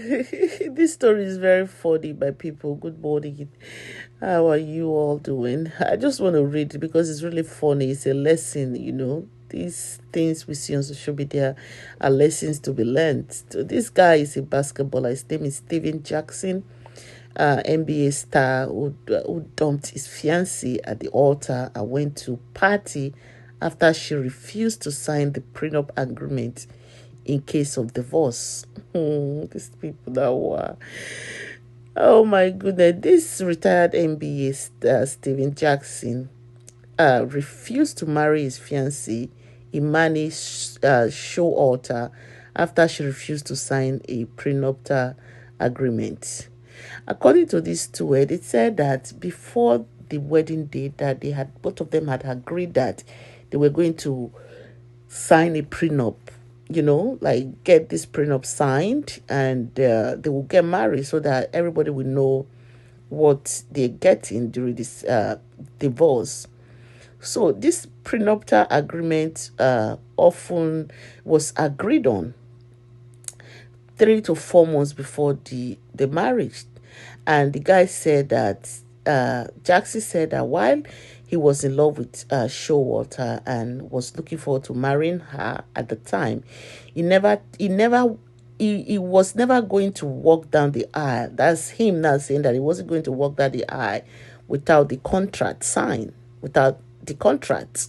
This story is very funny, my people. Good morning. How are you all doing? I just want to read it because it's really funny. It's a lesson, These things we see on social media are lessons to be learned. So this guy is a basketballer. His name is Steven Jackson, NBA star who dumped his fiancée at the altar and went to party after she refused to sign the prenup agreement in case of divorce. These people that were. Oh my goodness. This retired NBA star, Steven Jackson, refused to marry his fiancée, Imani's show altar, after she refused to sign a prenuptial agreement. According to these two, it said that before the wedding date, that they had both of them had agreed that they were going to sign a prenup, like get this prenup signed, and they will get married so that everybody will know what they're getting during this divorce. So this prenuptial agreement often was agreed on 3 to 4 months before the marriage. And the guy said that Jackson said that while he was in love with Showalter and was looking forward to marrying her at the time, he was never going to walk down the aisle. That's him now saying that he wasn't going to walk down the aisle without the contract signed, without the contract.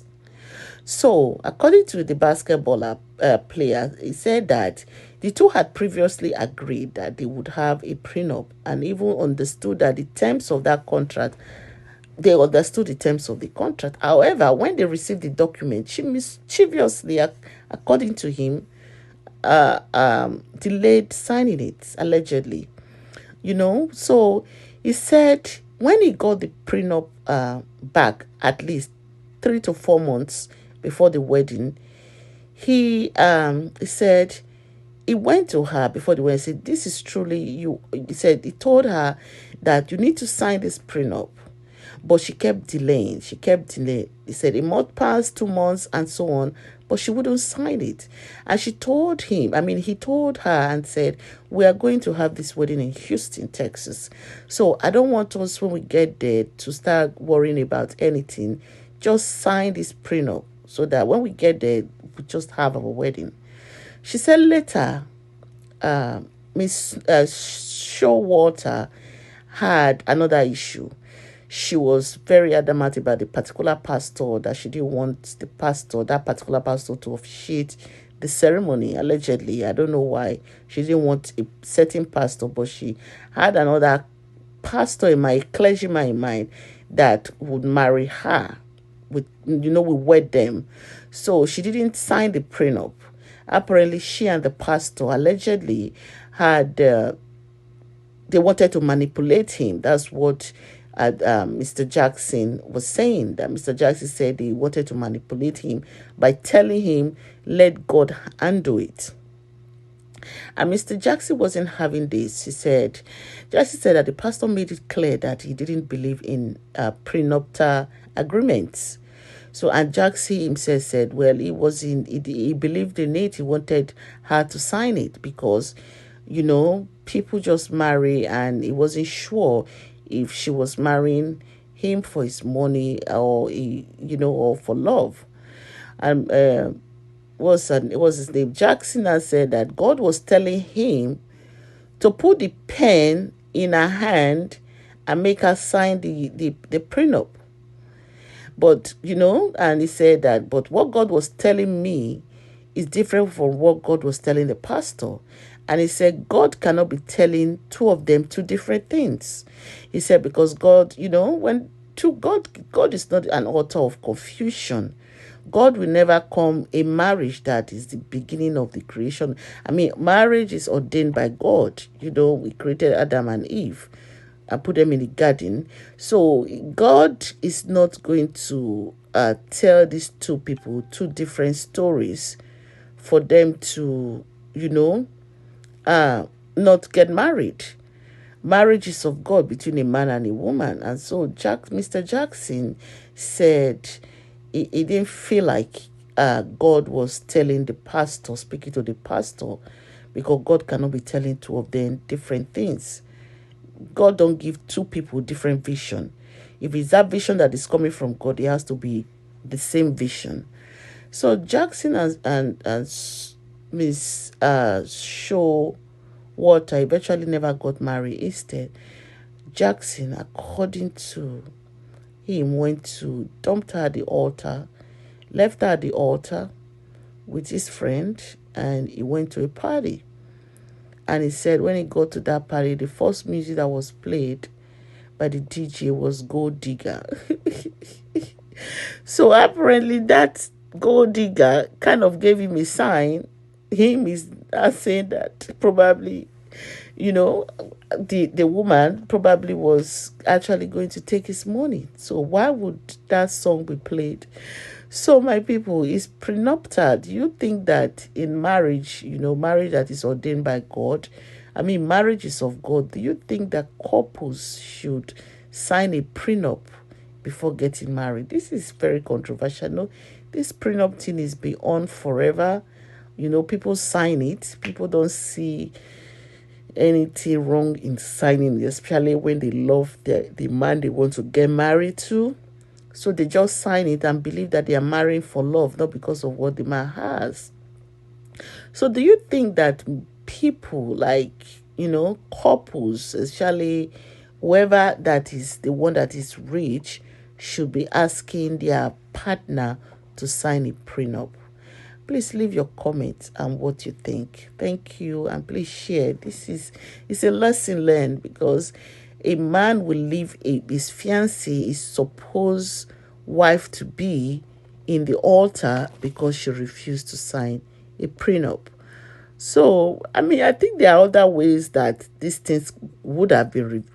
So, according to the basketball player, he said that the two had previously agreed that they would have a prenup and even understood that the terms of that contract, they understood the terms of the contract. However, when they received the document, she mischievously, according to him, delayed signing it, allegedly. So he said when he got the prenup back, at least 3 to 4 months before the wedding, he said he went to her before the wedding and said, "This is truly you." He said he told her that you need to sign this prenup. But she kept delaying. She kept delaying. He said a month passed, 2 months, and so on. But she wouldn't sign it. And she told him, he told her and said, "We are going to have this wedding in Houston, Texas. So I don't want us, when we get there, to start worrying about anything. Just sign this prenup so that when we get there, we just have our wedding." She said later, Miss Showalter had another issue. She was very adamant about the particular pastor, that she didn't want that particular pastor, to officiate the ceremony, allegedly. I don't know why. She didn't want a certain pastor, but she had another pastor in mind, clergyman in mind, that would marry her. We wed them. So she didn't sign the prenup. Apparently, she and the pastor allegedly had, they wanted to manipulate him. That's what Mr. Jackson was saying. That Mr. Jackson said they wanted to manipulate him by telling him, "Let God handle it." And Mr. Jackson wasn't having this. Jackson said that the pastor made it clear that he didn't believe in prenuptial agreements. So, and Jackson himself said, well, he believed in it. He wanted her to sign it because, people just marry, and he wasn't sure if she was marrying him for his money or for love. And it was his name. Jackson had said that God was telling him to put the pen in her hand and make her sign the prenup. But, and he said that, but what God was telling me is different from what God was telling the pastor. And he said, God cannot be telling two of them two different things. He said, because God, God is not an author of confusion. God will never come a marriage that is the beginning of the creation. Marriage is ordained by God. We created Adam and Eve and put them in the garden. So God is not going to tell these two people two different stories for them to, not get married. Marriage is of God between a man and a woman. And so Mr. Jackson said he didn't feel like God was telling the pastor, speaking to the pastor, because God cannot be telling two of them different things. God don't give two people different vision. If it's that vision that is coming from God, it has to be the same vision. So Jackson and Miss Show Water eventually never got married. Instead, Jackson, according to him, went to dumped her at the altar, left her at the altar with his friend, and he went to a party. And he said when he got to that party, the first music that was played by the DJ was Gold Digger. So apparently that Gold Digger kind of gave him a sign. Him is saying that probably, you know, the woman probably was actually going to take his money. So why would that song be played? So my people, is prenuptial. Do you think that in marriage, marriage that is ordained by God, I mean marriage is of God, do you think that couples should sign a prenup before getting married? This is very controversial. No, this prenup thing is beyond forever. People sign it. People don't see anything wrong in signing, especially when they love the man they want to get married to. So they just sign it and believe that they are marrying for love, not because of what the man has. So do you think that people like, couples, especially whoever that is the one that is rich, should be asking their partner to sign a prenup? Please leave your comments and what you think. Thank you, and please share. It's a lesson learned, because a man will leave his fiancée, his supposed wife to be, in the altar because she refused to sign a prenup. So, I mean, I think there are other ways that these things would have been,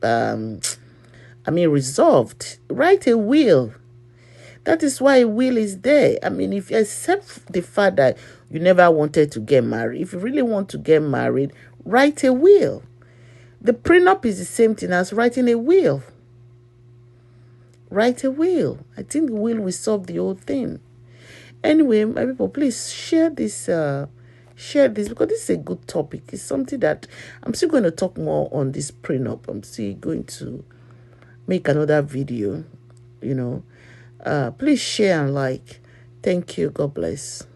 resolved. Write a will. That is why a will is there. I mean, if you accept the fact that you never wanted to get married, if you really want to get married, write a will. The prenup is the same thing as writing a will. Write a will. I think the will solve the whole thing. Anyway, my people, please share this because this is a good topic. It's something that I'm still going to talk more on this prenup. I'm still going to make another video, Please share and like. Thank you. God bless.